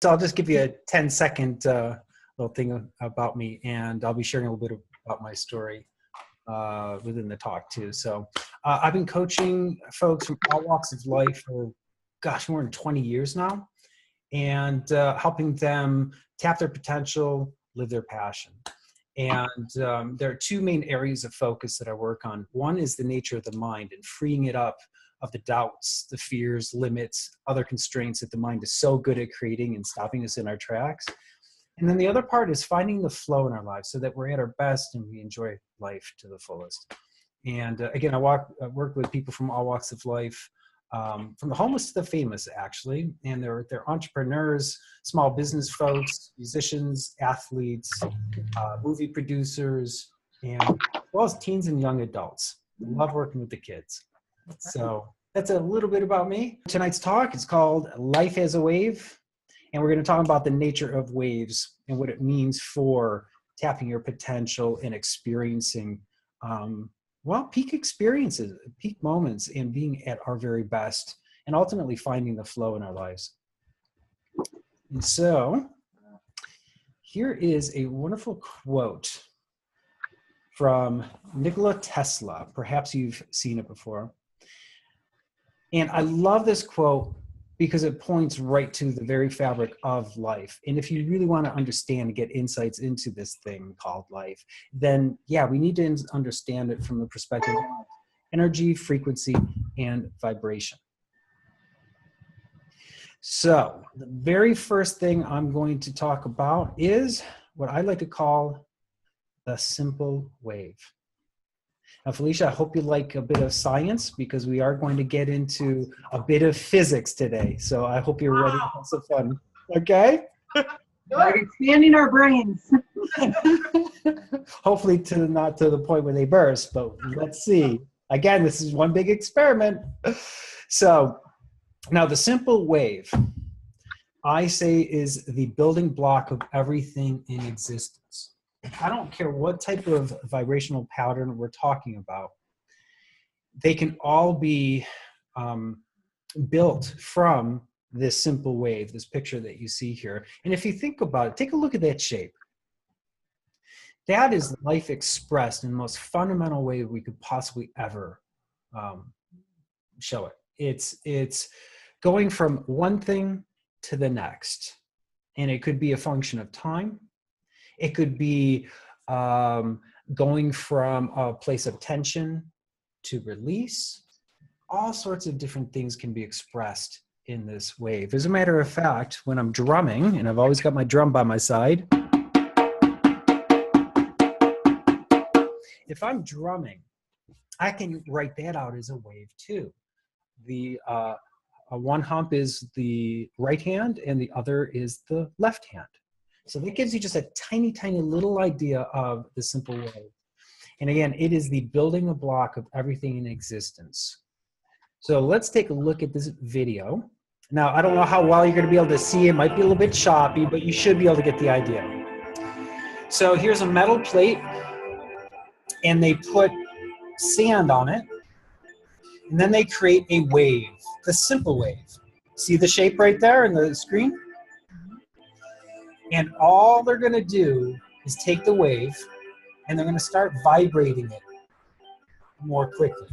So I'll just give you a 10-second little thing about me, and I'll be sharing a little bit about my story within the talk too. So I've been coaching folks from all walks of life for, gosh, more than 20 years now, and helping them tap their potential, live their passion. And there are two main areas of focus that I work on. One is the nature of the mind and freeing it up of the doubts, the fears, limits, other constraints that the mind is so good at creating and stopping us in our tracks. And then the other part is finding the flow in our lives so that we're at our best and we enjoy life to the fullest. And again, I work with people from all walks of life, from the homeless to the famous, actually. And they're entrepreneurs, small business folks, musicians, athletes, movie producers, and as well as teens and young adults. I love working with the kids. So that's a little bit about me. Tonight's talk is called Life as a Wave. And we're going to talk about the nature of waves and what it means for tapping your potential and experiencing, peak experiences, peak moments, and being at our very best, and ultimately finding the flow in our lives. And so here is a wonderful quote from Nikola Tesla. Perhaps you've seen it before. And I love this quote because it points right to the very fabric of life. And if you really want to understand and get insights into this thing called life, then yeah, we need to understand it from the perspective of energy, frequency, and vibration. So the very first thing I'm going to talk about is what I like to call the simple wave. Now, Felicia, I hope you like a bit of science because we are going to get into a bit of physics today. So I hope you're ready to have some fun. Okay? Like expanding our brains. Hopefully not to the point where they burst, but let's see. Again, this is one big experiment. So now the simple wave, I say, is the building block of everything in existence. I don't care what type of vibrational pattern we're talking about. They can all be built from this simple wave, this picture that you see here. And if you think about it, take a look at that shape. That is life expressed in the most fundamental way we could possibly ever show it. It's going from one thing to the next. And it could be a function of time. It could be going from a place of tension to release. All sorts of different things can be expressed in this wave. As a matter of fact, when I'm drumming, and I've always got my drum by my side, if I'm drumming, I can write that out as a wave too. The one hump is the right hand and the other is the left hand. So that gives you just a tiny, tiny little idea of the simple wave. And again, it is the building block of everything in existence. So let's take a look at this video. Now, I don't know how well you're going to be able to see it. It might be a little bit choppy, but you should be able to get the idea. So here's a metal plate, and they put sand on it, and then they create a wave, the simple wave. See the shape right there in the screen? And all they're going to do is take the wave and they're going to start vibrating it more quickly.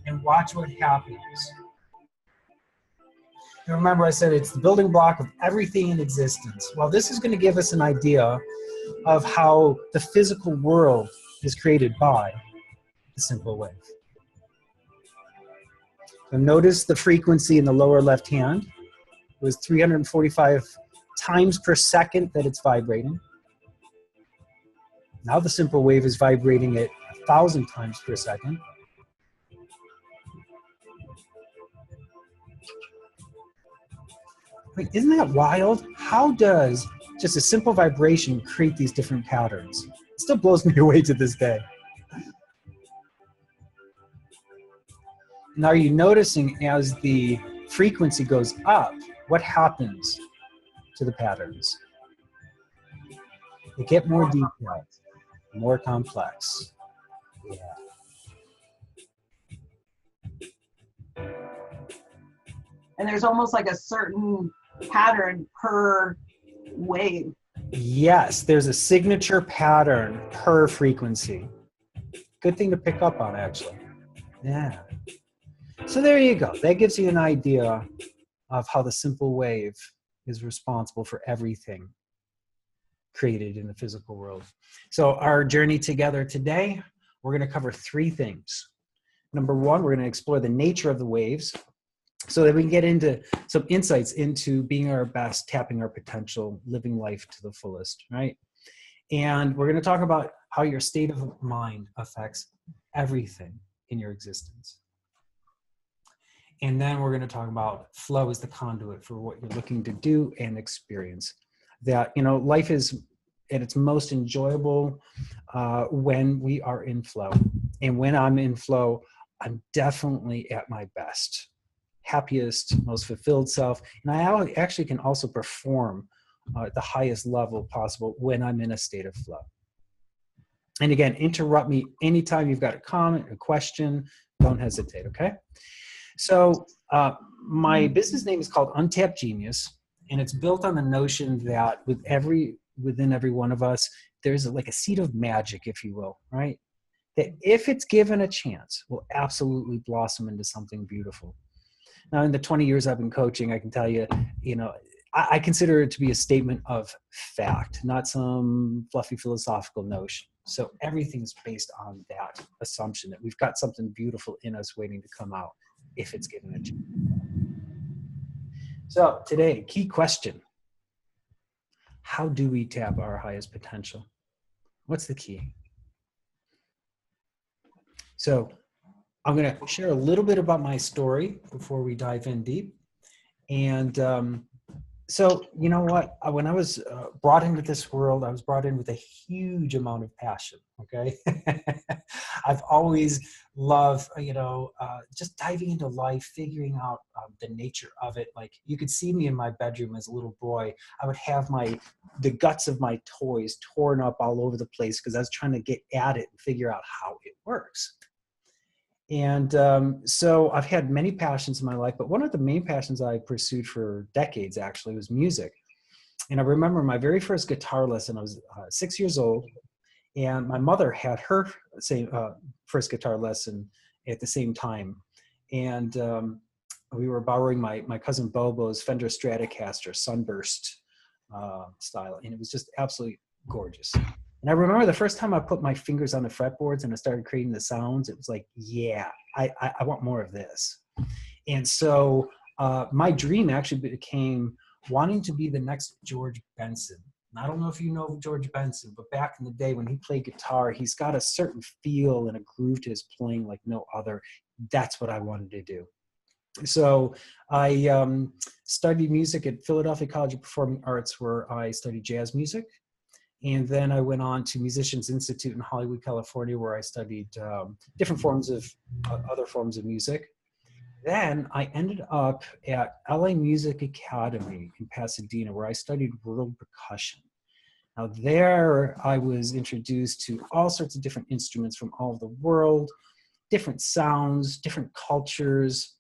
And watch what happens. And remember, I said it's the building block of everything in existence. Well, this is going to give us an idea of how the physical world is created by the simple wave. So notice the frequency in the lower left hand was 345 times per second that it's vibrating. Now the simple wave is vibrating at 1,000 times per second. Wait, isn't that wild? How does just a simple vibration create these different patterns? It still blows me away to this day. Now, are you noticing as the frequency goes up, what happens to the patterns? They get more detailed, more complex. Yeah. And there's almost like a certain pattern per wave. Yes, there's a signature pattern per frequency. Good thing to pick up on, actually. Yeah. So there you go. That gives you an idea of how the simple wave is responsible for everything created in the physical world. So our journey together today, we're going to cover three things. Number one, we're going to explore the nature of the waves so that we can get into some insights into being our best, tapping our potential, living life to the fullest, right? And we're going to talk about how your state of mind affects everything in your existence. And then we're going to talk about flow as the conduit for what you're looking to do and experience. That, you know, life is at its most enjoyable when we are in flow. And when I'm in flow, I'm definitely at my best, happiest, most fulfilled self. And I actually can also perform at the highest level possible when I'm in a state of flow. And again, interrupt me anytime you've got a comment, a question, don't hesitate, okay? So my business name is called Untapped Genius, and it's built on the notion that within every one of us, there's like a seed of magic, if you will, right? That if it's given a chance, will absolutely blossom into something beautiful. Now, in the 20 years I've been coaching, I can tell you, you know, I consider it to be a statement of fact, not some fluffy philosophical notion. So everything's based on that assumption that we've got something beautiful in us waiting to come out if it's given a chance. So today, key question. How do we tap our highest potential? What's the key? So I'm going to share a little bit about my story before we dive in deep. And so, you know what? When I was brought into this world, I was brought in with a huge amount of passion, okay? I've always loved, just diving into life, figuring out the nature of it. Like, you could see me in my bedroom as a little boy. I would have the guts of my toys torn up all over the place because I was trying to get at it and figure out how it works. And so I've had many passions in my life, but one of the main passions I pursued for decades actually was music. And I remember my very first guitar lesson, I was 6 years old, and my mother had her first guitar lesson at the same time. And we were borrowing my cousin Bobo's Fender Stratocaster Sunburst style, and it was just absolutely gorgeous. And I remember the first time I put my fingers on the fretboards and I started creating the sounds, it was like, yeah, I want more of this. And so my dream actually became wanting to be the next George Benson. And I don't know if you know George Benson, but back in the day when he played guitar, he's got a certain feel and a groove to his playing like no other. That's what I wanted to do. So I studied music at Philadelphia College of Performing Arts, where I studied jazz music. And then I went on to Musicians Institute in Hollywood, California, where I studied different forms of other forms of music. Then I ended up at LA Music Academy in Pasadena, where I studied world percussion. Now there I was introduced to all sorts of different instruments from all over the world, different sounds, different cultures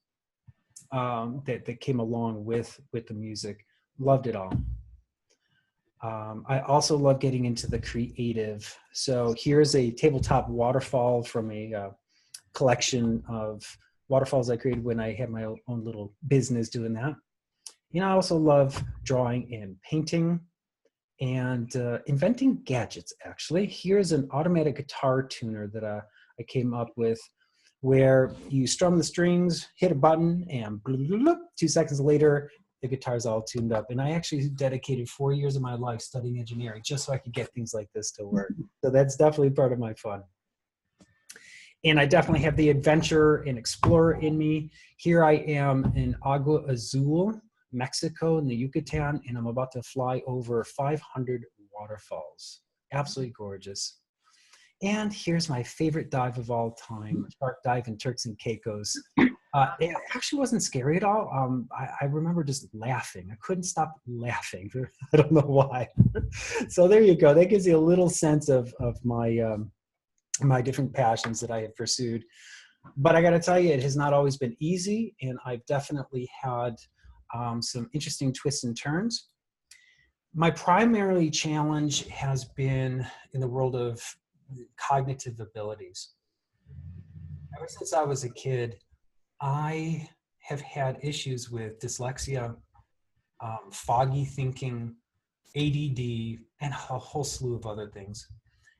that came along with the music. Loved it all. I also love getting into the creative. So here's a tabletop waterfall from a collection of waterfalls I created when I had my own little business doing that. And I also love drawing and painting and inventing gadgets, actually. Here's an automatic guitar tuner that I came up with, where you strum the strings, hit a button, and 2 seconds later, the guitar's all tuned up. And I actually dedicated 4 years of my life studying engineering just so I could get things like this to work. So that's definitely part of my fun. And I definitely have the adventure and explorer in me. Here I am in Agua Azul, Mexico, in the Yucatan, and I'm about to fly over 500 waterfalls. Absolutely gorgeous. And here's my favorite dive of all time, shark dive in Turks and Caicos. It actually wasn't scary at all. I remember just laughing. I couldn't stop laughing. I don't know why. So there you go. That gives you a little sense of my my different passions that I have pursued. But I got to tell you, it has not always been easy, and I've definitely had some interesting twists and turns. My primary challenge has been in the world of cognitive abilities. Ever since I was a kid, I have had issues with dyslexia, foggy thinking, ADD, and a whole slew of other things.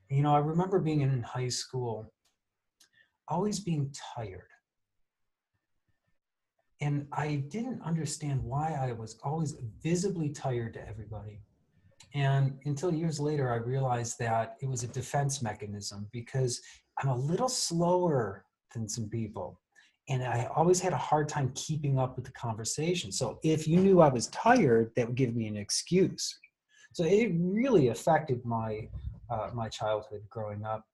You know, I remember being in high school, always being tired. And I didn't understand why I was always visibly tired to everybody. And until years later, I realized that it was a defense mechanism because I'm a little slower than some people. And I always had a hard time keeping up with the conversation. So if you knew I was tired, that would give me an excuse. So it really affected my childhood growing up.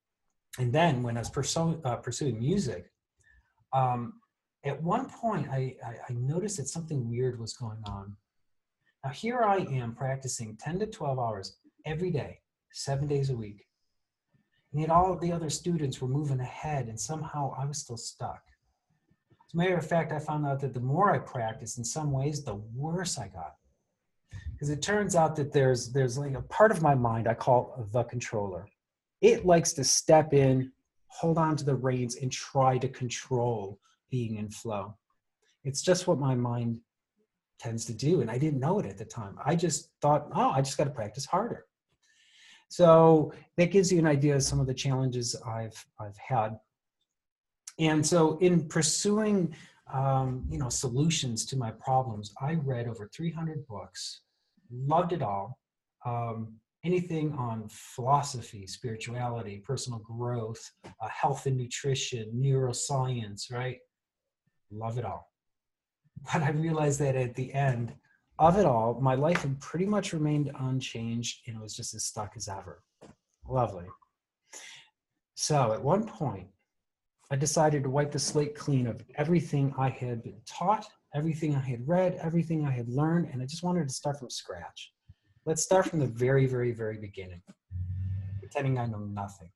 And then when I was pursuing music, at one point I noticed that something weird was going on. Now here I am practicing 10 to 12 hours every day, 7 days a week. And yet all of the other students were moving ahead and somehow I was still stuck. As a matter of fact, I found out that the more I practiced, in some ways, the worse I got. Because it turns out that there's like a part of my mind I call the controller. It likes to step in, hold on to the reins, and try to control being in flow. It's just what my mind tends to do, and I didn't know it at the time. I just thought, oh, I just got to practice harder. So that gives you an idea of some of the challenges I've had. And so in pursuing solutions to my problems, I read over 300 books, loved it all. Anything on philosophy, spirituality, personal growth, health and nutrition, neuroscience, right? Love it all. But I realized that at the end of it all, my life had pretty much remained unchanged and it was just as stuck as ever. Lovely. So at one point, I decided to wipe the slate clean of everything I had been taught, everything I had read, everything I had learned, and I just wanted to start from scratch. Let's start from the very, very, very beginning, pretending I know nothing.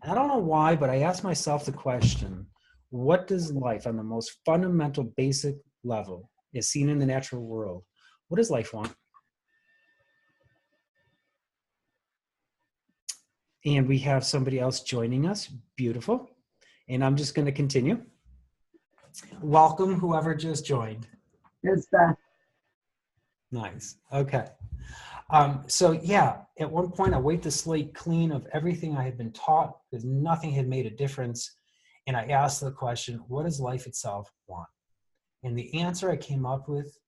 And I don't know why, but I asked myself the question, what does life on the most fundamental, basic level, as seen in the natural world, what does life want? And we have somebody else joining us. Beautiful. And I'm just going to continue. Welcome, whoever just joined. It's Beth. Nice. Okay. So yeah, at one point I wiped the slate clean of everything I had been taught because nothing had made a difference. And I asked the question, what does life itself want? And the answer I came up with,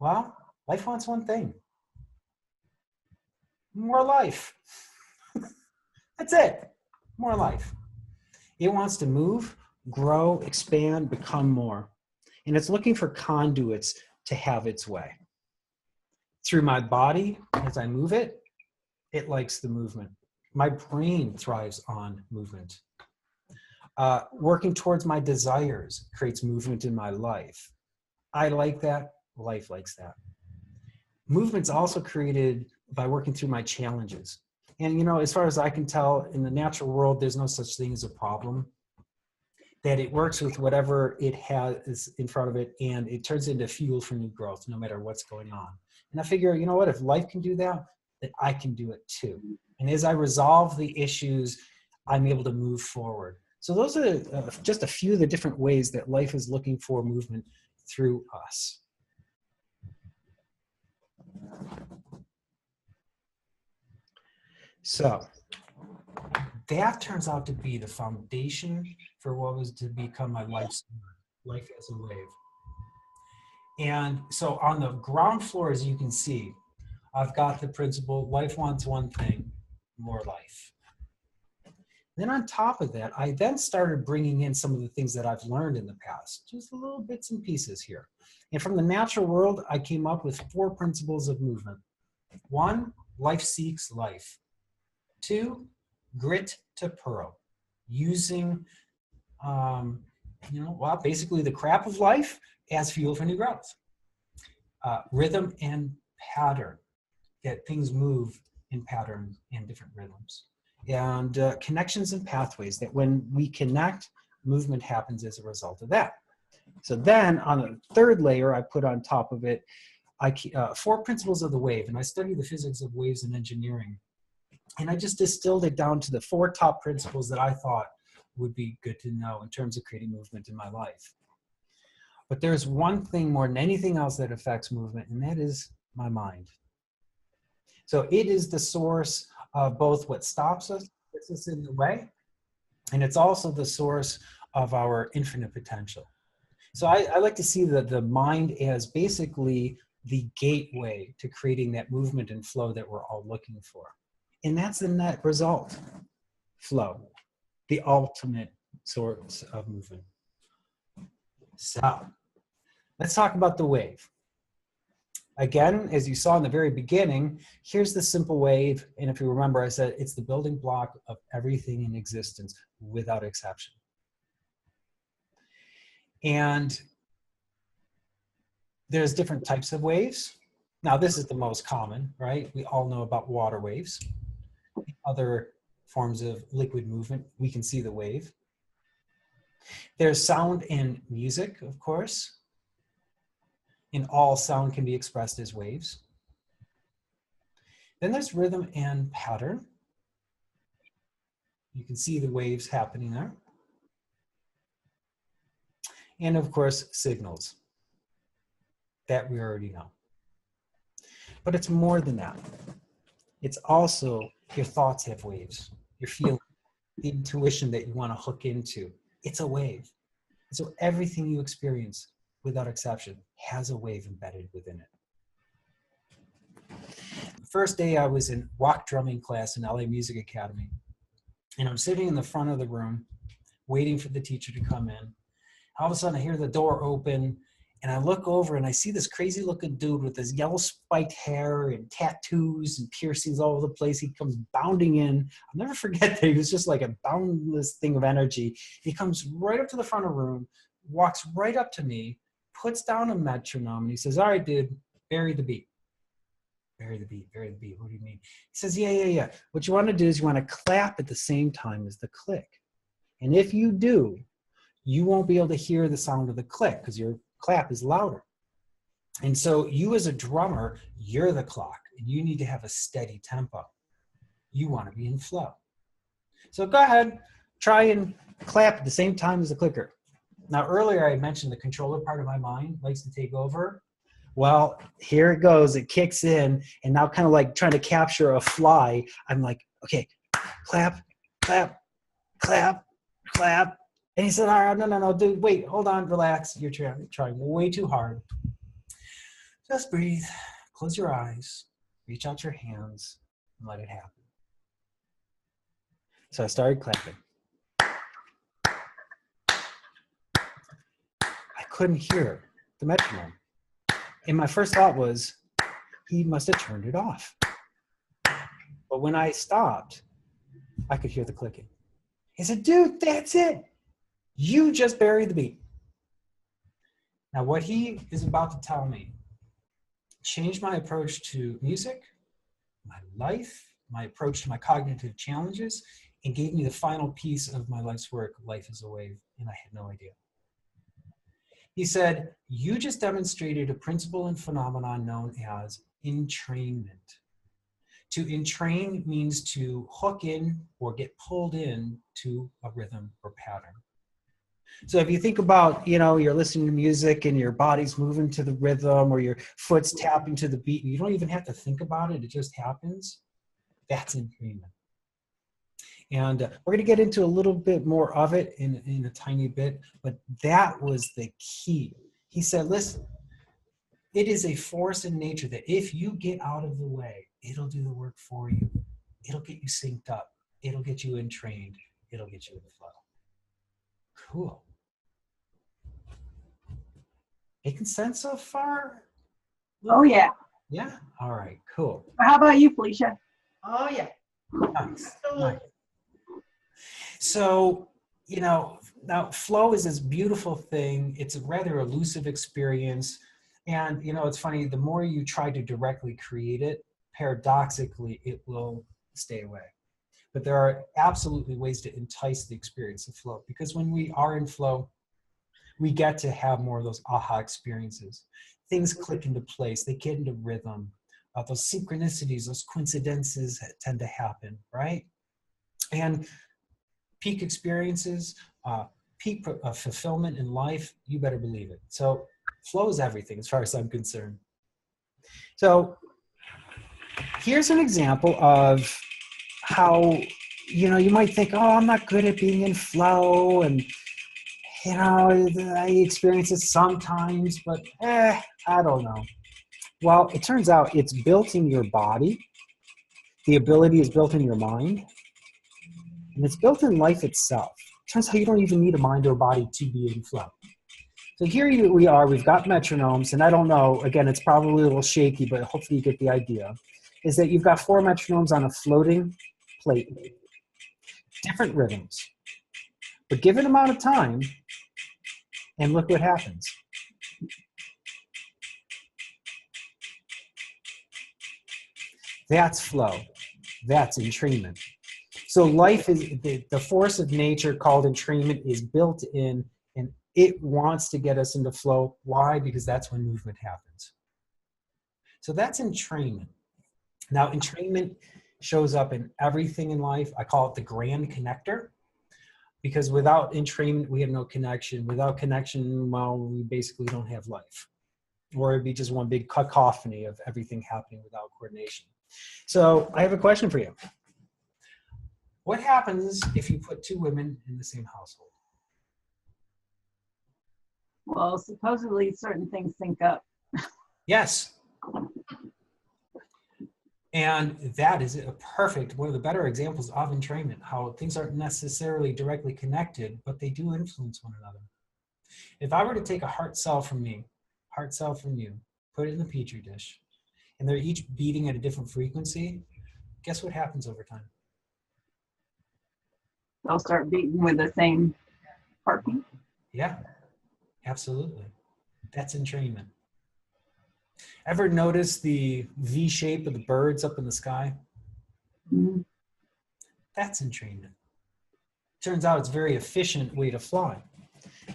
well, life wants one thing. More life. That's it. More life. It wants to move, grow, expand, become more. And it's looking for conduits to have its way. Through my body, as I move it, it likes the movement. My brain thrives on movement. Working towards my desires creates movement in my life. I like that. Life likes that. Movement's also created by working through my challenges. And, you know, as far as I can tell, in the natural world, there's no such thing as a problem. That it works with whatever it has in front of it, and it turns into fuel for new growth, no matter what's going on. And I figure, you know what, if life can do that, then I can do it too. And as I resolve the issues, I'm able to move forward. So those are just a few of the different ways that life is looking for movement through us. So that turns out to be the foundation for what was to become my life as a wave. And so on the ground floor, as you can see, I've got the principle, life wants one thing, more life. Then on top of that, I then started bringing in some of the things that I've learned in the past, just a little bits and pieces here. And from the natural world, I came up with 4 principles of movement. 1, life seeks life. 2, grit to pearl, using, basically the crap of life as fuel for new growth. Rhythm and pattern, that things move in patterns and different rhythms. And connections and pathways, that when we connect, movement happens as a result of that. So then on the 3rd layer, I put on top of it 4 principles of the wave, and I study the physics of waves in engineering. And I just distilled it down to the 4 top principles that I thought would be good to know in terms of creating movement in my life. But there's one thing more than anything else that affects movement, and that is my mind. So it is the source of both what stops us, puts us in the way, and it's also the source of our infinite potential. So I like to see the mind as basically the gateway to creating that movement and flow that we're all looking for. And that's the net result, flow, the ultimate source of movement. So let's talk about the wave. Again, as you saw in the very beginning, here's the simple wave. And if you remember, I said it's the building block of everything in existence without exception. And there's different types of waves. Now, this is the most common, right? We all know about water waves. Other forms of liquid movement, we can see the wave. There's sound and music, of course. And all sound can be expressed as waves. Then there's rhythm and pattern. You can see the waves happening there. And of course, signals that we already know. But it's more than that. It's also your thoughts have waves, your feeling, the intuition that you want to hook into. It's a wave. So everything you experience, without exception, has a wave embedded within it. The first day I was in rock drumming class in LA Music Academy, and I'm sitting in the front of the room, waiting for the teacher to come in. All of a sudden I hear the door open, and I look over and I see this crazy looking dude with his yellow spiked hair and tattoos and piercings all over the place. He comes bounding in. I'll never forget that he was just like a boundless thing of energy. He comes right up to the front of the room, walks right up to me, puts down a metronome, and he says, "All right, dude, bury the beat." Bury the beat, bury the beat. What do you mean? He says, yeah. What you want to do is you want to clap at the same time as the click. And if you do, you won't be able to hear the sound of the click because your clap is louder. And so you as a drummer, you're the clock, and you need to have a steady tempo. You want to be in flow. So go ahead, try and clap at the same time as the clicker. Now, earlier I mentioned the controller part of my mind likes to take over. Well, here it goes. It kicks in, and now kind of like trying to capture a fly, I'm like, okay, clap, clap, clap, clap. And he said, all right, no, dude, wait, hold on, relax. You're trying way too hard. Just breathe, close your eyes, reach out your hands, and let it happen. So I started clapping. I couldn't hear the metronome. And my first thought was, he must have turned it off. But when I stopped, I could hear the clicking. He said, dude, that's it. You just buried the beat. Now, what he is about to tell me changed my approach to music, my life, my approach to my cognitive challenges, and gave me the final piece of my life's work, Life is a Wave, and I had no idea. He said, you just demonstrated a principle and phenomenon known as entrainment. To entrain means to hook in or get pulled in to a rhythm or pattern. So if you think about, you're listening to music and your body's moving to the rhythm or your foot's tapping to the beat, and you don't even have to think about it, it just happens. That's entrainment. And we're going to get into a little bit more of it in a tiny bit, but that was the key. He said, listen, it is a force in nature that if you get out of the way, it'll do the work for you. It'll get you synced up. It'll get you entrained. It'll get you in the flow. Cool. Making sense so far? Oh, yeah. Yeah? All right, cool. How about you, Felicia? Oh, yeah. Nice. Nice. So, now flow is this beautiful thing. It's a rather elusive experience. And, it's funny, the more you try to directly create it, paradoxically, it will stay away. But there are absolutely ways to entice the experience of flow, because when we are in flow, we get to have more of those aha experiences. things click into place. They get into rhythm. Those synchronicities, those coincidences tend to happen, right? And peak experiences, peak fulfillment in life, you better believe it. So flow is everything as far as I'm concerned. So here's an example of how, you might think, oh, I'm not good at being in flow, and I experience it sometimes, but I don't know. Well, it turns out it's built in your body. The ability is built in your mind, and it's built in life itself. Turns out you don't even need a mind or a body to be in flow. So here we are, we've got metronomes, and I don't know, again, it's probably a little shaky, but hopefully you get the idea, is that you've got 4 metronomes on a floating plate, different rhythms, but given amount of time, and look what happens. That's flow. That's entrainment. So life is, the force of nature called entrainment is built in, and it wants to get us into flow. Why? Because that's when movement happens. So that's entrainment. Now, entrainment shows up in everything in life. I call it the grand connector, because without entrainment, we have no connection. Without connection, well, we basically don't have life. Or it'd be just one big cacophony of everything happening without coordination. So I have a question for you. What happens if you put 2 women in the same household? Well, supposedly certain things sync up. Yes. And that is a perfect, one of the better examples of entrainment, how things aren't necessarily directly connected, but they do influence one another. If I were to take a heart cell from me, heart cell from you, put it in the petri dish, and they're each beating at a different frequency, guess what happens over time? They'll start beating with the same heartbeat. Yeah, absolutely. That's entrainment. Ever notice the V shape of the birds up in the sky? Mm-hmm. That's entrainment. Turns out it's a very efficient way to fly.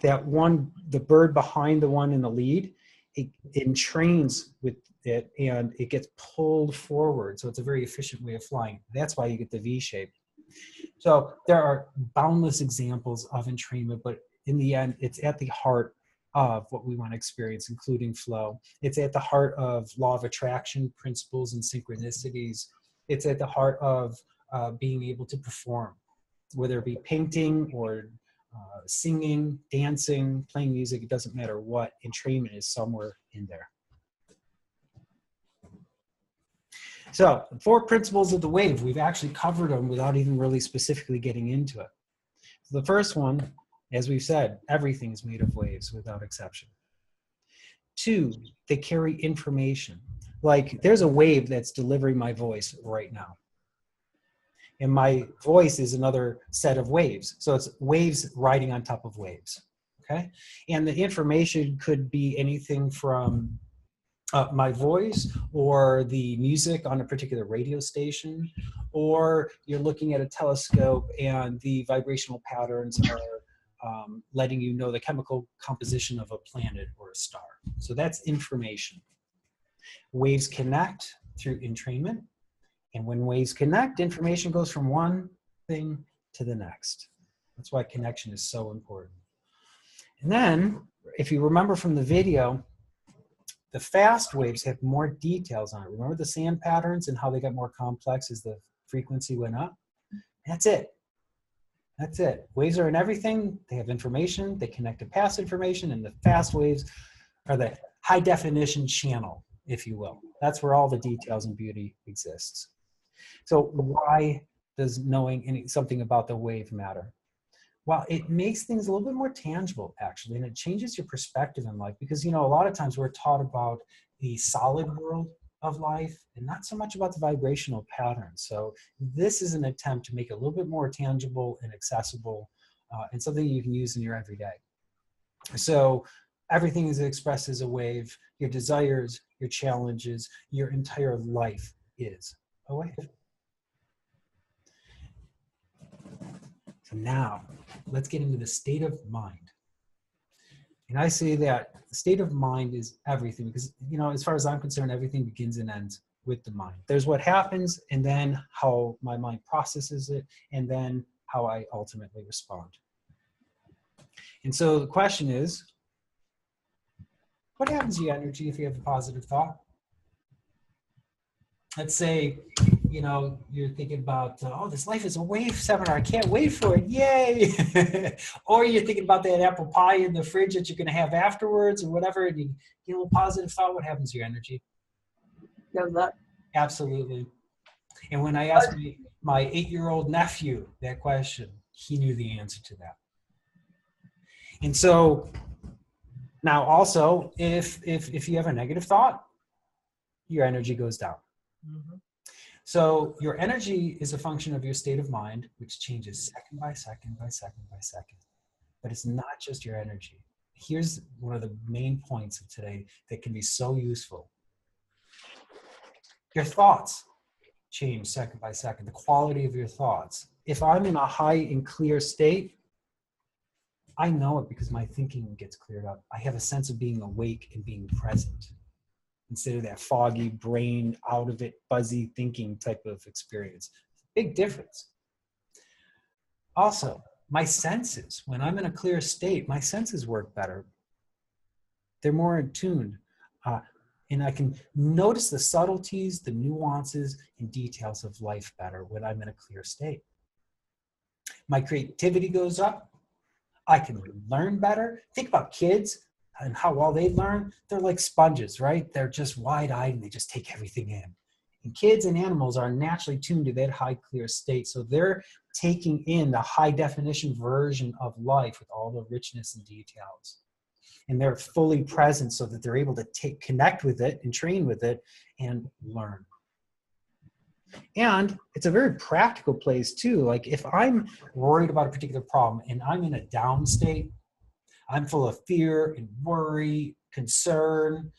That one, the bird behind the one in the lead, it entrains with it and it gets pulled forward. So it's a very efficient way of flying. That's why you get the V shape. So there are boundless examples of entrainment, but in the end, it's at the heart of what we want to experience, including flow. It's at the heart of law of attraction principles and synchronicities. It's at the heart of being able to perform, whether it be painting or singing, dancing, playing music, it doesn't matter what, entrainment is somewhere in there. So, 4 principles of the wave, we've actually covered them without even really specifically getting into it. So the first one, as we've said, everything's made of waves without exception. 2, they carry information. Like there's a wave that's delivering my voice right now. And my voice is another set of waves. So it's waves riding on top of waves, okay? And the information could be anything from my voice or the music on a particular radio station, or you're looking at a telescope and the vibrational patterns are letting you know the chemical composition of a planet or a star. So that's information. Waves connect through entrainment. And when waves connect, information goes from one thing to the next. That's why connection is so important. And then, if you remember from the video, the fast waves have more details on it. Remember the sand patterns and how they got more complex as the frequency went up? That's it. That's it. Waves are in everything. They have information. They connect to past information, and the fast waves are the high definition channel, if you will. That's where all the details and beauty exists. So why does knowing something about the wave matter? Well, it makes things a little bit more tangible, actually, and it changes your perspective in life because, a lot of times we're taught about the solid world of life and not so much about the vibrational patterns. So this is an attempt to make it a little bit more tangible and accessible and something you can use in your everyday. So everything is expressed as a wave. Your desires, your challenges, your entire life is a wave. So now, let's get into the state of mind. And I say that the state of mind is everything because, as far as I'm concerned, everything begins and ends with the mind. There's what happens and then how my mind processes it and then how I ultimately respond. And so the question is, what happens to your energy if you have a positive thought? Let's say, you're thinking about, this life is a wave seminar. I can't wait for it. Yay. Or you're thinking about that apple pie in the fridge that you're going to have afterwards or whatever. And you get a little positive thought. What happens to your energy? Goes up. Absolutely. And when I asked my 8-year-old nephew that question, he knew the answer to that. And so now also, if you have a negative thought, your energy goes down. Mm-hmm. So your energy is a function of your state of mind, which changes second by second by second by second. But it's not just your energy. Here's one of the main points of today that can be so useful. Your thoughts change second by second, the quality of your thoughts. If I'm in a high and clear state, I know it because my thinking gets cleared up. I have a sense of being awake and being present instead of that foggy brain, out of it, fuzzy thinking type of experience. Big difference. Also, my senses, when I'm in a clear state, my senses work better. They're more in tune. And I can notice the subtleties, the nuances, and details of life better when I'm in a clear state. My creativity goes up. I can learn better. Think about kids and how well they learn. They're like sponges, right? They're just wide-eyed and they just take everything in. And kids and animals are naturally tuned to that high, clear state. So they're taking in the high-definition version of life with all the richness and details. And they're fully present so that they're able to connect with it and train with it and learn. And it's a very practical place too. Like if I'm worried about a particular problem and I'm in a down state, I'm full of fear and worry, concern,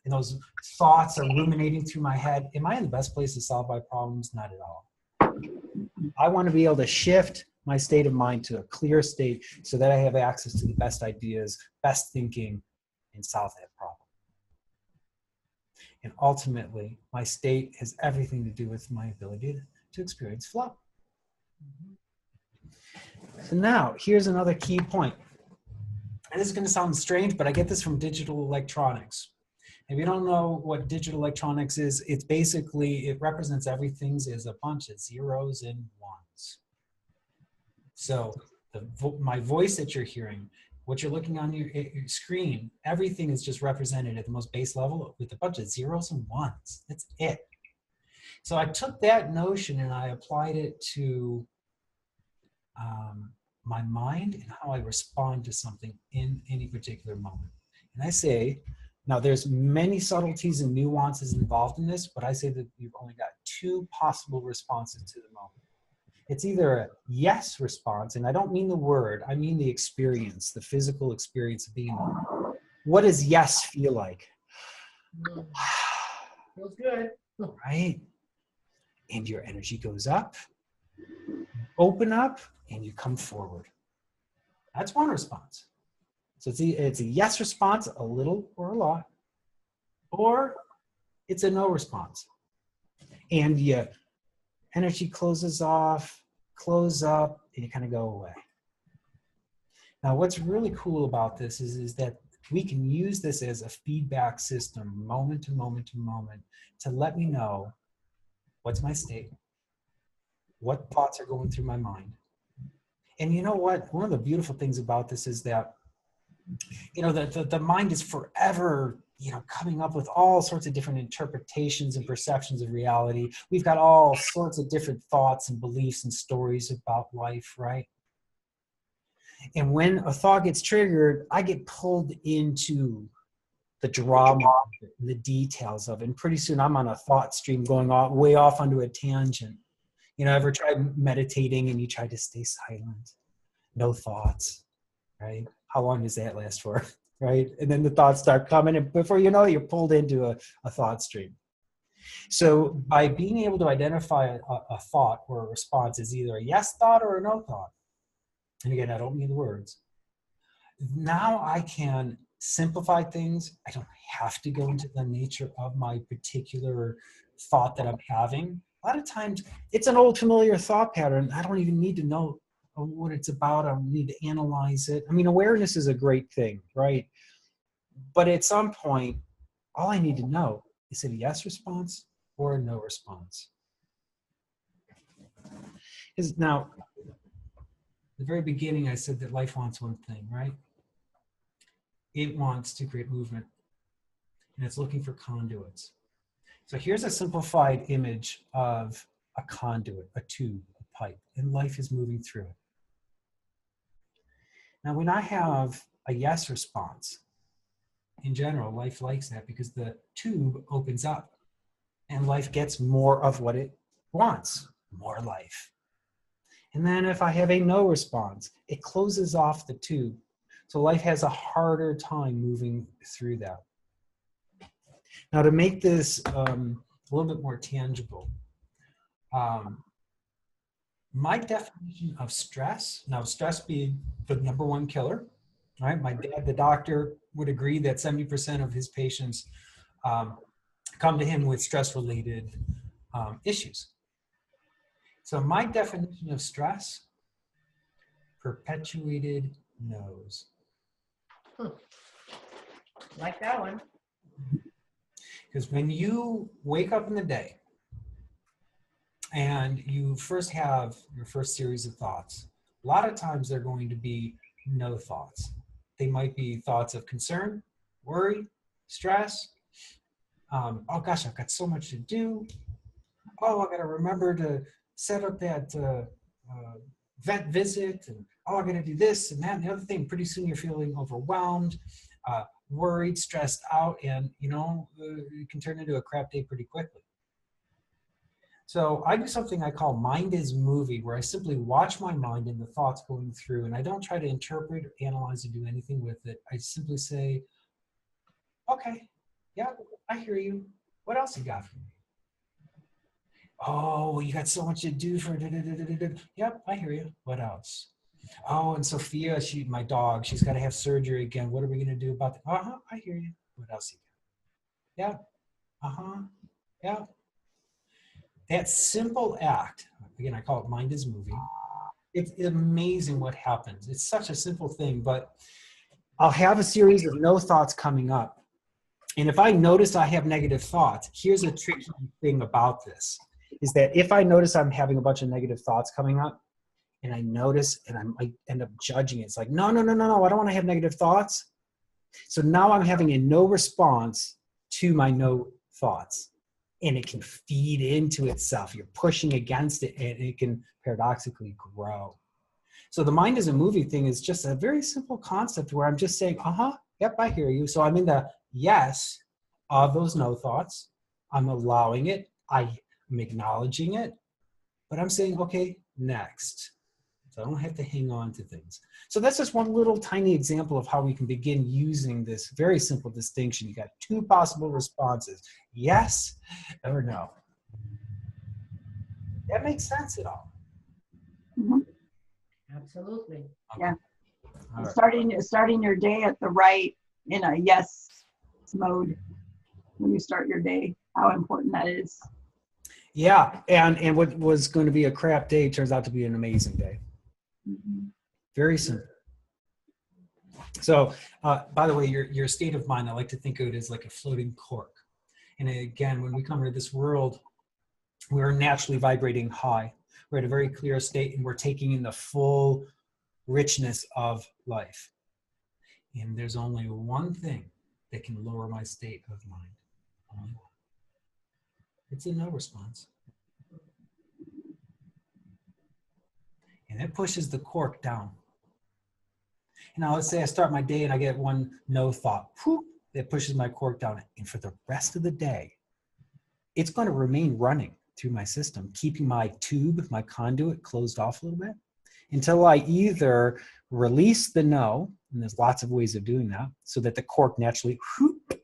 and those thoughts are ruminating through my head. Am I in the best place to solve my problems? Not at all. I want to be able to shift my state of mind to a clear state so that I have access to the best ideas, best thinking, and solve that problem. And ultimately, my state has everything to do with my ability to experience flow. So now, here's another key point. And this is going to sound strange, but I get this from digital electronics. If you don't know what digital electronics is, it's basically, it represents everything as a bunch of zeros and ones. So my voice that you're hearing, what you're looking on your screen, everything is just represented at the most base level with a bunch of zeros and ones. That's it. So I took that notion and I applied it to my mind and how I respond to something in any particular moment. And I say, now there's many subtleties and nuances involved in this, but I say that you've only got 2 possible responses to the moment. It's either a yes response, and I don't mean the word, I mean the experience, the physical experience of being. What does yes feel like? Feels good. Right? And your energy goes up, open up, and you come forward. That's one response. So it's a yes response, a little or a lot, or it's a no response. And your energy closes off, close up, and you kind of go away. Now, what's really cool about this is that we can use this as a feedback system, moment to moment to moment, to let me know what's my state, what thoughts are going through my mind. And you know what? One of the beautiful things about this is that, you know, the mind is forever, you know, coming up with all sorts of different interpretations and perceptions of reality. We've got all sorts of different thoughts and beliefs and stories about life, right? And when a thought gets triggered, I get pulled into the drama, the details of it. And pretty soon I'm on a thought stream going way off onto a tangent. You know, ever tried meditating and you try to stay silent? No thoughts, right? How long does that last for, right? And then the thoughts start coming, and before you know it, you're pulled into a thought stream. So by being able to identify a thought or a response as either a yes thought or a no thought, and again, I don't mean the words, now I can simplify things. I don't have to go into the nature of my particular thought that I'm having. A lot of times it's an old familiar thought pattern. I don't even need to know what it's about. I don't need to analyze it. I mean, awareness is a great thing, right? But at some point, all I need to know is it a yes response or a no response? Because now, at the very beginning, I said that life wants one thing, right? It wants to create movement, and it's looking for conduits. So here's a simplified image of a conduit, a tube, a pipe, and life is moving through it. Now, when I have a yes response, in general, life likes that because the tube opens up and life gets more of what it wants, more life. And then if I have a no response, it closes off the tube. So life has a harder time moving through that. Now, to make this a little bit more tangible, my definition of stress, now stress being the #1 killer, right? My dad, the doctor, would agree that 70% of his patients come to him with stress-related issues. So my definition of stress, perpetuated no's. Like that one. Because when you wake up in the day and you first have your first series of thoughts, a lot of times they're going to be no thoughts. They might be thoughts of concern, worry, stress. Oh gosh, I've got so much to do. Oh, I got to remember to set up that vet visit. And oh, I got to do this and that and the other thing. Pretty soon you're feeling overwhelmed, worried, stressed out, and it can turn into a crap day pretty quickly. So I do something I call mind is movie, where I simply watch my mind and the thoughts going through, and I don't try to interpret, analyze, or do anything with it. I simply say, okay, yeah, I hear you. What else you got for me? Oh, you got so much to do for Yep, I hear you. What else? Oh, and Sophia, my dog, she's got to have surgery again. What are we going to do about that? Uh-huh, I hear you. What else you got? Yeah. Uh-huh. Yeah. That simple act, again, I call it mind is moving. It's amazing what happens. It's such a simple thing, but I'll have a series of no thoughts coming up. And if I notice I have negative thoughts, here's a tricky thing about this, is that if I notice I'm having a bunch of negative thoughts coming up, and I notice and I might end up judging it, it's like, no, I don't want to have negative thoughts. So now I'm having a no response to my no thoughts. And it can feed into itself. You're pushing against it, and it can paradoxically grow. So the mind is a movie thing is just a very simple concept where I'm just saying, yep, I hear you. So I'm in the yes of those no thoughts. I'm allowing it. I'm acknowledging it. But I'm saying, okay, next. So I don't have to hang on to things. So that's just one little tiny example of how we can begin using this very simple distinction. You got two possible responses, yes or no. That makes sense at all? Mm-hmm. Absolutely. Okay. Yeah. All right. Starting your day at the right, in a yes mode when you start your day, how important that is. Yeah, and what was going to be a crap day turns out to be an amazing day. Mm-hmm. Very simple. So, by the way, your state of mind, I like to think of it as like a floating cork. And again, when we come into this world, we're naturally vibrating high. We're at a very clear state, and we're taking in the full richness of life. And there's only one thing that can lower my state of mind. Only one. It's a no response. And it pushes the cork down. Now, let's say I start my day and I get one no thought. Whoop, it pushes my cork down. And for the rest of the day, it's going to remain running through my system, keeping my tube, my conduit closed off a little bit until I either release the no, and there's lots of ways of doing that, so that the cork naturally whoop,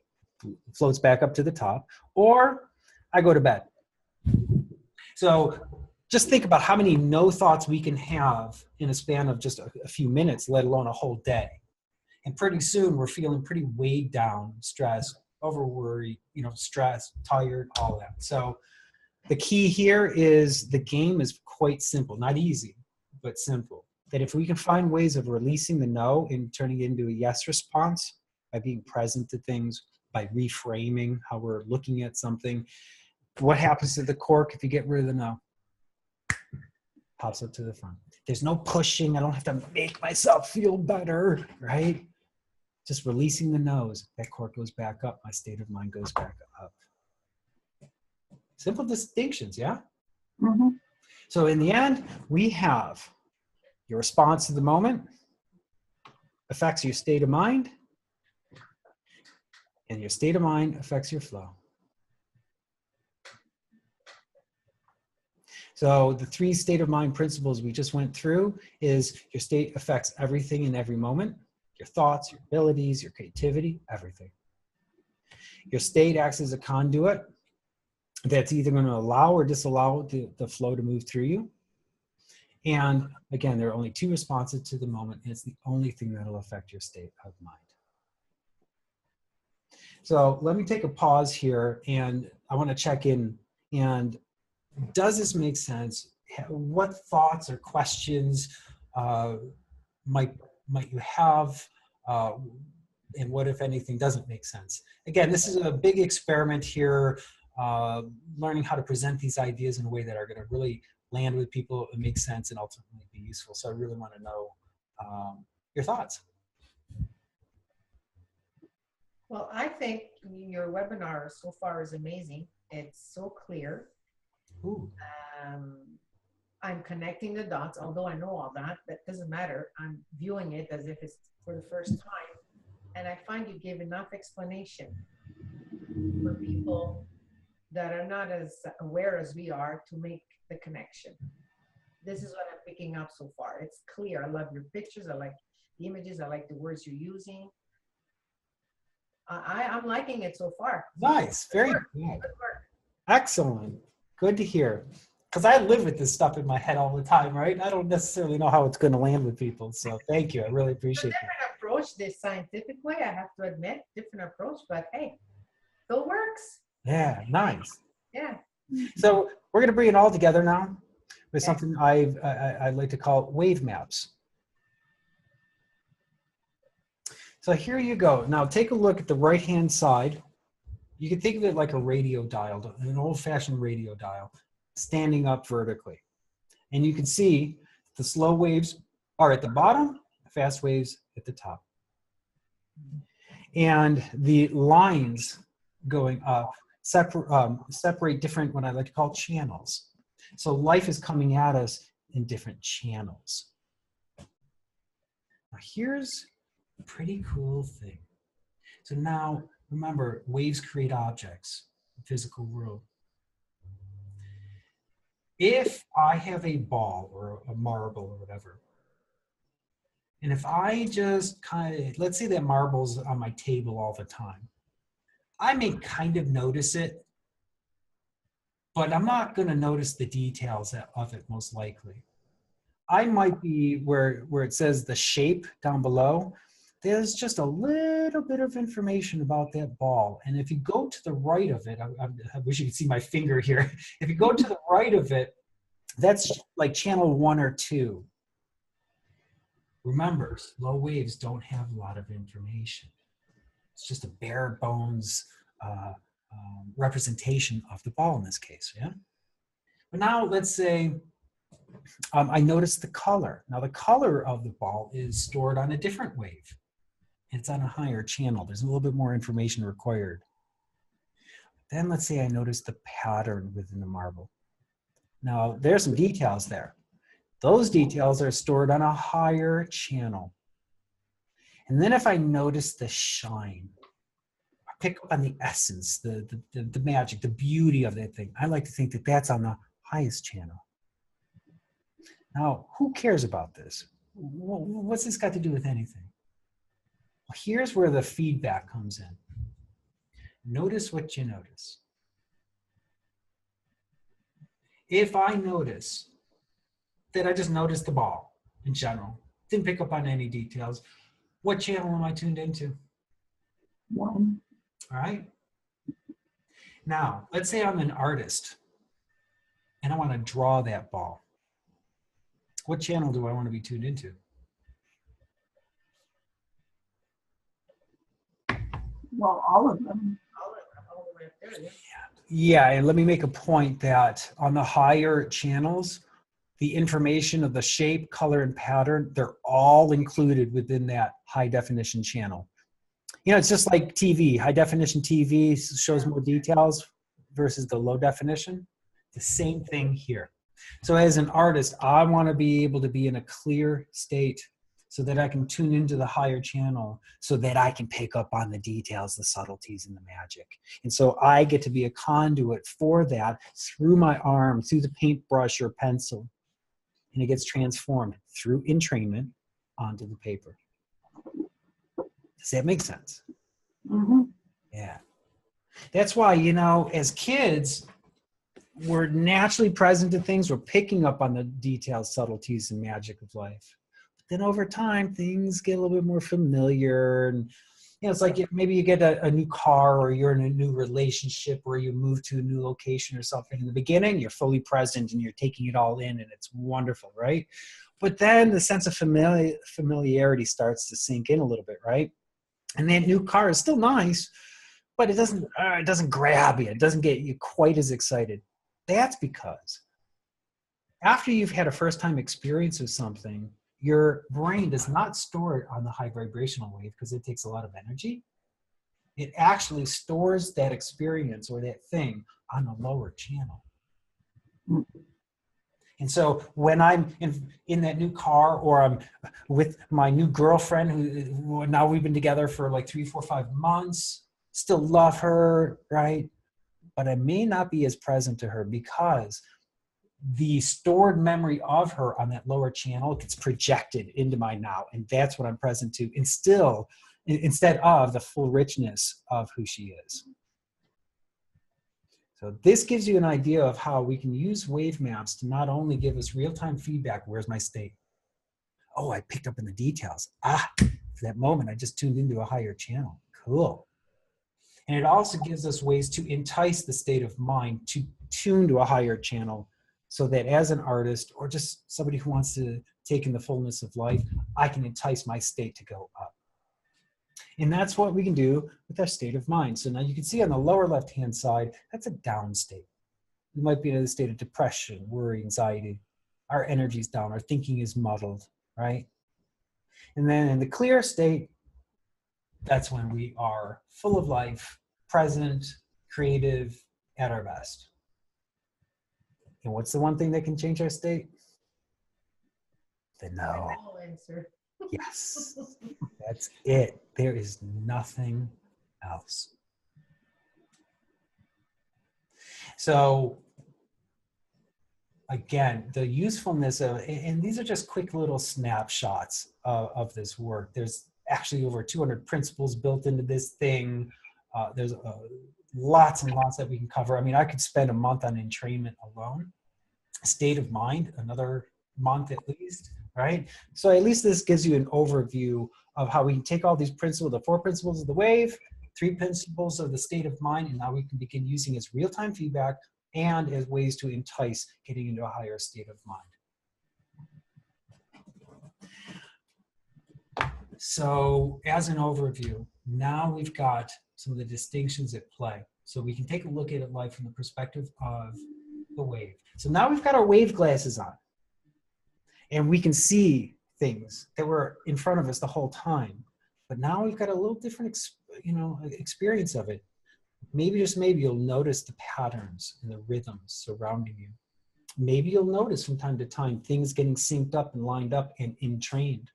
floats back up to the top, or I go to bed. So just think about how many no thoughts we can have in a span of just a few minutes, let alone a whole day. And pretty soon we're feeling pretty weighed down, stressed, over worried, stressed, tired, all that. So the key here is the game is quite simple, not easy, but simple. That if we can find ways of releasing the no and turning it into a yes response by being present to things, by reframing how we're looking at something, what happens to the cork if you get rid of the no? Pops up to the front. There's no pushing. I don't have to make myself feel better, right? Just releasing the no's. That cork goes back up. My state of mind goes back up. Simple distinctions, yeah? Mm-hmm. So in the end, we have your response to the moment affects your state of mind, and your state of mind affects your flow. So the 3 state of mind principles we just went through is your state affects everything in every moment, your thoughts, your abilities, your creativity, everything. Your state acts as a conduit that's either going to allow or disallow the flow to move through you. And again, there are only 2 responses to the moment, and it's the only thing that'll affect your state of mind. So let me take a pause here, and I want to check in. And does this make sense? What thoughts or questions might you have? And what, if anything, doesn't make sense? Again, this is a big experiment here, learning how to present these ideas in a way that are going to really land with people and make sense and ultimately be useful. So I really want to know your thoughts. Well, I think your webinar so far is amazing. It's so clear. Ooh. I'm connecting the dots, although I know all that. That doesn't matter. I'm viewing it as if it's for the first time. And I find you give enough explanation for people that are not as aware as we are to make the connection. This is what I'm picking up so far. It's clear. I love your pictures. I like the images. I like the words you're using. I'm liking it so far. Nice. Very good. Good work. Excellent. Good to hear. Because I live with this stuff in my head all the time, right? I don't necessarily know how it's going to land with people. So thank you. I really appreciate that. Different approach, this scientific way, I have to admit, different approach, but hey, still works. Yeah, nice. Yeah. So we're going to bring it all together now with something I like to call wave maps. So here you go. Now take a look at the right-hand side. You can think of it like a radio dial, an old-fashioned radio dial, standing up vertically. And you can see the slow waves are at the bottom, the fast waves at the top. And the lines going up separate different, what I like to call channels. So life is coming at us in different channels. Now here's a pretty cool thing. So now, remember, waves create objects, the physical world. If I have a ball or a marble or whatever, and if I just let's say that marble's on my table all the time, I may kind of notice it, but I'm not going to notice the details of it most likely. I might be where it says the shape down below. There's just a little bit of information about that ball. And if you go to the right of it, I wish you could see my finger here. If you go to the right of it, that's like channel 1 or 2. Remember, slow waves don't have a lot of information. It's just a bare bones representation of the ball in this case, yeah? But now let's say I noticed the color. Now the color of the ball is stored on a different wave. It's on a higher channel. There's a little bit more information required. Then let's say I noticed the pattern within the marble. Now there's some details there. Those details are stored on a higher channel. And then if I notice the shine, I pick up on the essence, the magic, the beauty of that thing. I like to think that that's on the highest channel. Now, who cares about this? What's this got to do with anything? Well, here's where the feedback comes in. Notice what you notice. If I notice that I just noticed the ball in general, didn't pick up on any details, What channel am I tuned into? 1. All right. Now, let's say I'm an artist and I want to draw that ball. What channel do I want to be tuned into? Well, all of them. All the way up there, yeah. Yeah, and let me make a point that on the higher channels, the information of the shape, color, and pattern, they're all included within that high definition channel. You know, it's just like TV. High definition TV shows more details versus the low definition. The same thing here. So as an artist, I want to be able to be in a clear state so that I can tune into the higher channel so that I can pick up on the details, the subtleties, and the magic. And so I get to be a conduit for that through my arm, through the paintbrush or pencil. And it gets transformed through entrainment onto the paper. Does that make sense? Mm-hmm. Yeah. That's why, you know, as kids, we're naturally present to things. We're picking up on the details, subtleties, and magic of life. But then over time, things get a little bit more familiar. And, you know, it's like maybe you get a new car or you're in a new relationship or you move to a new location or something. In the beginning, you're fully present and you're taking it all in and it's wonderful, right? But then the sense of familiarity starts to sink in a little bit, right? And that new car is still nice, but it doesn't grab you. It doesn't get you quite as excited. That's because after you've had a first-time experience of something, your brain does not store it on the high vibrational wave because it takes a lot of energy. It actually stores that experience or that thing on the lower channel. And so when I'm in that new car or I'm with my new girlfriend who now we've been together for like 3, 4, 5 months, still love her, right? But I may not be as present to her because the stored memory of her on that lower channel gets projected into my now. And that's what I'm present to instead of the full richness of who she is. So this gives you an idea of how we can use wave maps to not only give us real-time feedback, where's my state? Oh, I picked up in the details. For that moment, I just tuned into a higher channel. Cool. And it also gives us ways to entice the state of mind to tune to a higher channel so that as an artist or just somebody who wants to take in the fullness of life, I can entice my state to go up. And that's what we can do with our state of mind. So now you can see on the lower left-hand side, that's a down state. We might be in a state of depression, worry, anxiety. Our energy's down, our thinking is muddled, right? And then in the clear state, that's when we are full of life, present, creative, at our best. And what's the one thing that can change our state? The no. No answer. Yes, that's it. There is nothing else. So again, the usefulness of, and these are just quick little snapshots of this work. There's actually over 200 principles built into this thing. There's lots and lots that we can cover. I mean, I could spend a month on entrainment alone. State of mind, another month at least, right? So at least this gives you an overview of how we can take all these principles, the 4 principles of the wave, 3 principles of the state of mind, and now we can begin using as real-time feedback and as ways to entice getting into a higher state of mind. So as an overview, now we've got some of the distinctions at play. So we can take a look at life from the perspective of the wave. So now we've got our wave glasses on and we can see things that were in front of us the whole time. But now we've got a little different experience of it. Maybe, just maybe, you'll notice the patterns and the rhythms surrounding you. Maybe you'll notice from time to time things getting synced up and lined up and entrained.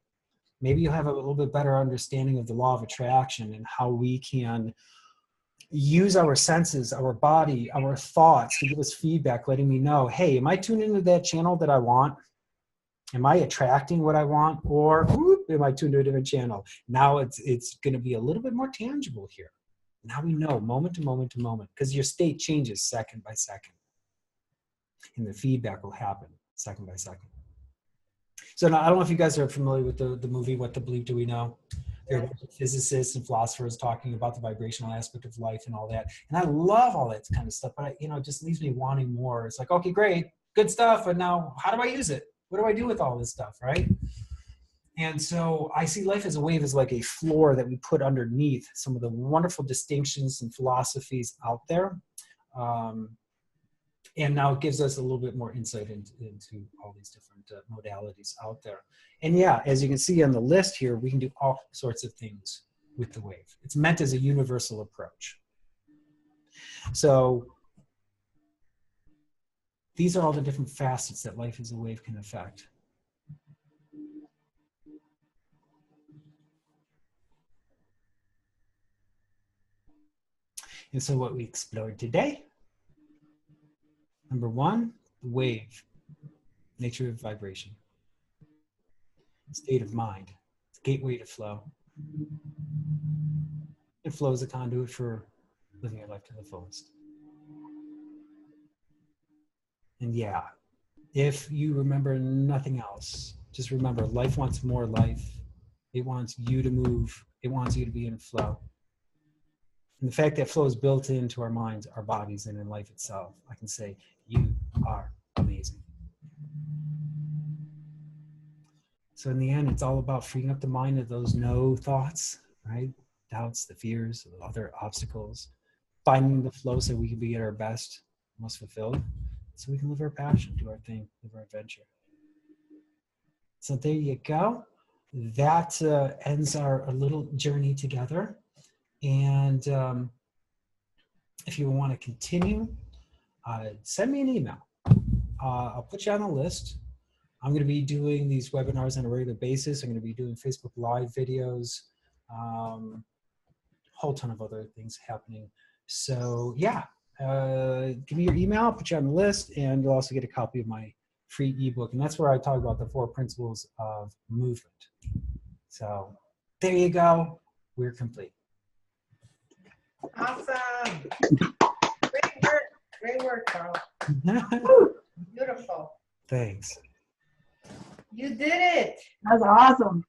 Maybe you'll have a little bit better understanding of the law of attraction and how we can use our senses, our body, our thoughts to give us feedback, letting me know, hey, am I tuned into that channel that I want? Am I attracting what I want? Or whoop, am I tuned to a different channel? Now it's going to be a little bit more tangible here. Now we know moment to moment to moment, because your state changes second by second. And the feedback will happen second by second. So now, I don't know if you guys are familiar with the movie, What the Bleep Do We Know? There are a bunch of physicists and philosophers talking about the vibrational aspect of life and all that. And I love all that kind of stuff, but it just leaves me wanting more. It's like, okay, great, good stuff, but now how do I use it? What do I do with all this stuff, right? And so I see life as a wave as like a floor that we put underneath some of the wonderful distinctions and philosophies out there. And now it gives us a little bit more insight into all these different modalities out there. And yeah, as you can see on the list here, we can do all sorts of things with the wave. It's meant as a universal approach. So these are all the different facets that life as a wave can affect. And so what we explored today, number one, the wave, nature of vibration, state of mind, it's a gateway to flow. It flows a conduit for living your life to the fullest. And yeah, if you remember nothing else, just remember life wants more life. It wants you to move. It wants you to be in flow. And the fact that flow is built into our minds, our bodies, and in life itself, I can say, you are amazing. So in the end, it's all about freeing up the mind of those no thoughts, right? Doubts, the fears, the other obstacles, finding the flow so we can be at our best, most fulfilled, so we can live our passion, do our thing, live our adventure. So there you go. That ends our little journey together. And if you want to continue, send me an email. I'll put you on the list. I'm going to be doing these webinars on a regular basis. I'm going to be doing Facebook Live videos, a whole ton of other things happening. So yeah, give me your email, I'll put you on the list, and you'll also get a copy of my free ebook. And that's where I talk about the 4 principles of movement. So there you go. We're complete. Awesome. Great work, Carl. Beautiful. Thanks. You did it. That's awesome.